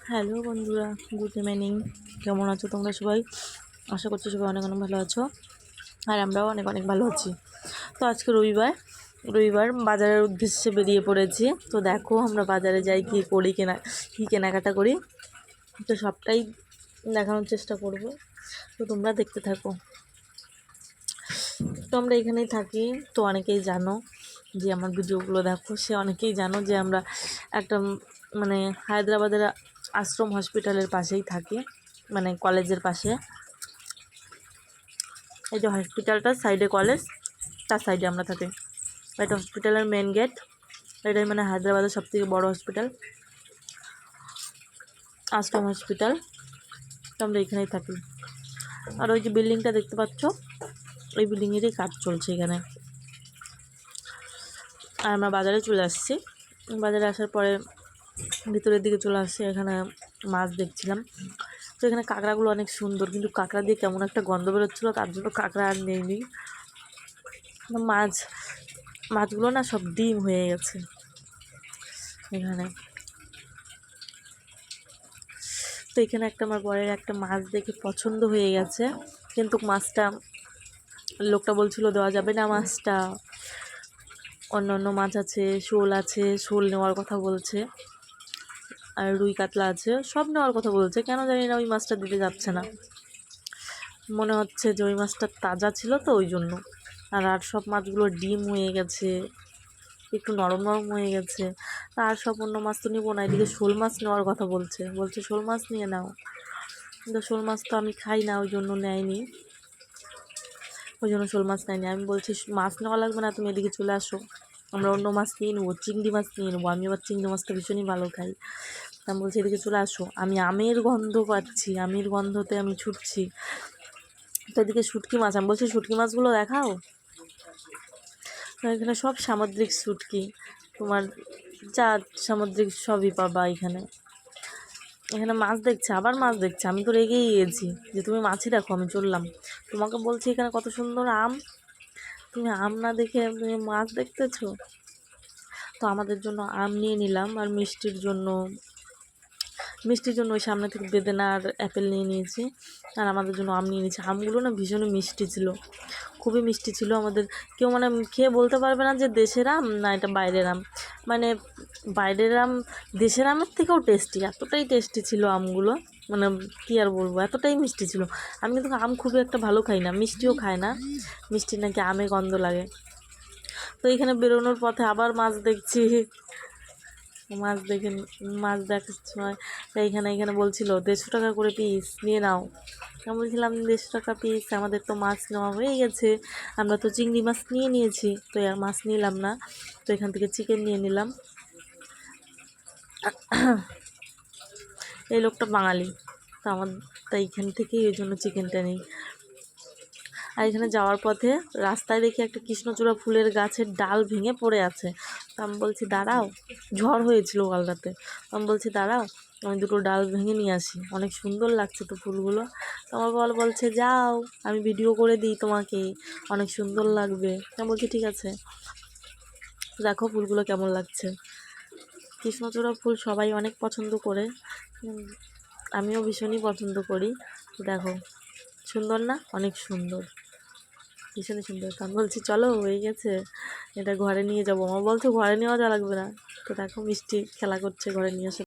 Hello বন্ধুরা, good evening. কেমন আছো তোমরা সবাই? আশা করছি সবাই অনেক অনেক ভালো আছো, আর আমরাও অনেক অনেক ভালো আছি। তো আজকে রবিবার বাজারের উদ্দেশ্যে বেরিয়ে পড়েছি। তো দেখো আমরা বাজারে যাই, কী করি, কী কেনাকাটা করি, তো সবটাই দেখানোর চেষ্টা করব। তো তোমরা দেখতে থাকো। তো আমরা এখানেই থাকি, তো অনেকেই জানো যে আমার ভিডিওগুলো দেখো, সে অনেকেই জানো যে আমরা একটা মানে হায়দ্রাবাদের আশ্রম হসপিটালের পাশেই থাকি, মানে কলেজের পাশে। এই যে হসপিটালটার সাইডে কলেজ, তার সাইডে আমরা থাকি। এটা হসপিটালের মেন গেট, এটাই মানে হায়দ্রাবাদের সবথেকে বড় হসপিটাল, আশ্রম হসপিটাল। তো আমরা এখানেই থাকি। আর ওই যে বিল্ডিংটা দেখতে পাচ্ছ, ওই বিল্ডিংয়েরই কাজ চলছে এখানে। আর আমরা বাজারে চলে আসছি। বাজারে আসার পরে ভিতরের দিকে চলে আসছি, এখানে মাছ দেখছিলাম। তো এখানে কাঁকড়াগুলো অনেক সুন্দর, কিন্তু কাঁকড়া দিয়ে কেমন একটা গন্ধ বেরোচ্ছিলো, তার জন্য কাঁকড়া আর নেইনি। মাছগুলো না সব ডিম হয়ে গেছে এখানে। তো এখানে একটা আমার বরের একটা মাছ দেখে পছন্দ হয়ে গেছে, কিন্তু মাছটা লোকটা বলছিল দেওয়া যাবে না মাছটা, অন্য অন্য মাছ আছে, শোল আছে, শোল নেওয়ার কথা বলছে, আর রুই কাতলা আছে, সব নেওয়ার কথা বলছে। কেন জানি না ওই মাছটা দিতে যাচ্ছে না, মনে হচ্ছে যে ওই মাছটা তাজা ছিল তো ওই জন্য। আর সব মাছগুলো ডিম হয়ে গেছে, একটু নরম নরম হয়ে গেছে। আর সব অন্য মাছ তো নিবো না, এদিকে শোল মাছ নেওয়ার কথা বলছে শোল মাছ নিয়ে নাও, কিন্তু শোল মাছ তো আমি খাই না, ওই জন্য নেয়নি, ওই জন্য শোল মাছ নেয়নি। আমি বলছি মাছ নেওয়া লাগবে না, তুমি এদিকে চলে আসো, আমরা অন্য মাছ নিয়ে নেবো, চিংড়ি মাছ নিয়ে নেবো। আমি আবার চিংড়ি মাছটা ভীষণই ভালো খাই। আমি বলছি এদিকে চলে আসো, আমি আমের গন্ধ পাচ্ছি, আমের গন্ধতে আমি ছুটছি। তো এদিকে শুটকি মাছ, আমি বলছি শুটকি মাছগুলো দেখাও। এখানে সব সামুদ্রিক শুটকি, তোমার যা সামুদ্রিক সবই পাবা এখানে। এখানে মাছ দেখছে, আবার মাছ দেখছে, আমি তো রেগেই গিয়েছি যে তুমি মাছই দেখো, আমি চললাম। তোমাকে বলছি এখানে কত সুন্দর আম, তুমি আম না দেখে তুমি মাছ দেখতেছো। তো আমাদের জন্য আম নিয়ে নিলাম, আর মিষ্টির জন্য ওই সামনে থেকে বেদেনা আর অ্যাপেল নিয়ে নিয়েছি, আর আমাদের জন্য আম নিয়ে নিয়েছি। আমগুলো না ভীষণই মিষ্টি ছিল, খুবই মিষ্টি ছিল। আমাদের কেউ মানে খেয়ে বলতে পারবে না যে দেশের আম না এটা বাইরের আম, মানে বাইরের আম দেশের আমের থেকেও টেস্টি, এতটাই টেস্টি ছিল আমগুলো, মানে কী আর বলবো, এতটাই মিষ্টি ছিল। আমি কিন্তু আম খুবই একটা ভালো খাই না, মিষ্টিও খাই না, মিষ্টি নাকি আমে গন্ধ লাগে। তো এখানে বেরোনোর পথে আবার মাছ দেখছি, মাছ দেখার সময় এখানে বলছিল 150 টাকা করে পিস নিয়ে নাও। আমি বলছিলাম 150 টাকা পিস, আমাদের তো মাছ নেওয়া হয়ে গেছে, আমরা তো চিংড়ি মাছ নিয়ে নিয়েছি, তো আর মাছ নিলাম না। তো এখান থেকে চিকেন নিয়ে নিলাম। এই লোকটা বাঙালি, তো তাই এখান থেকেই ওই জন্য চিকেনটা নিই। আর এখানে যাওয়ার পথে রাস্তায় দেখি একটা কৃষ্ণচূড়া ফুলের গাছের ডাল ভেঙে পড়ে আছে। তো আমি বলছি দাঁড়াও, ঝড় হয়েছিল কাল রাতে, আমি বলছি দাঁড়াও আমি দুটো ডাল ভেঙে নিয়ে আসি, অনেক সুন্দর লাগছে তো ফুলগুলো। তো আমার বলছে যাও আমি ভিডিও করে দিই তোমাকে, অনেক সুন্দর লাগবে। আমি বলছি ঠিক আছে, দেখো ফুলগুলো কেমন লাগছে। কৃষ্ণচূড়া ফুল সবাই অনেক পছন্দ করে, আমিও ভীষণই পছন্দ করি। দেখো সুন্দর না, অনেক সুন্দর, ভীষণই সুন্দর। তো আমি বলছি চলো হয়ে গেছে, এটা ঘরে নিয়ে যাবো। আমার বলছে ঘরে নেওয়া যা লাগবে না। তো দেখো মিষ্টি খেলা করছে, ঘরে নিয়ে আসে।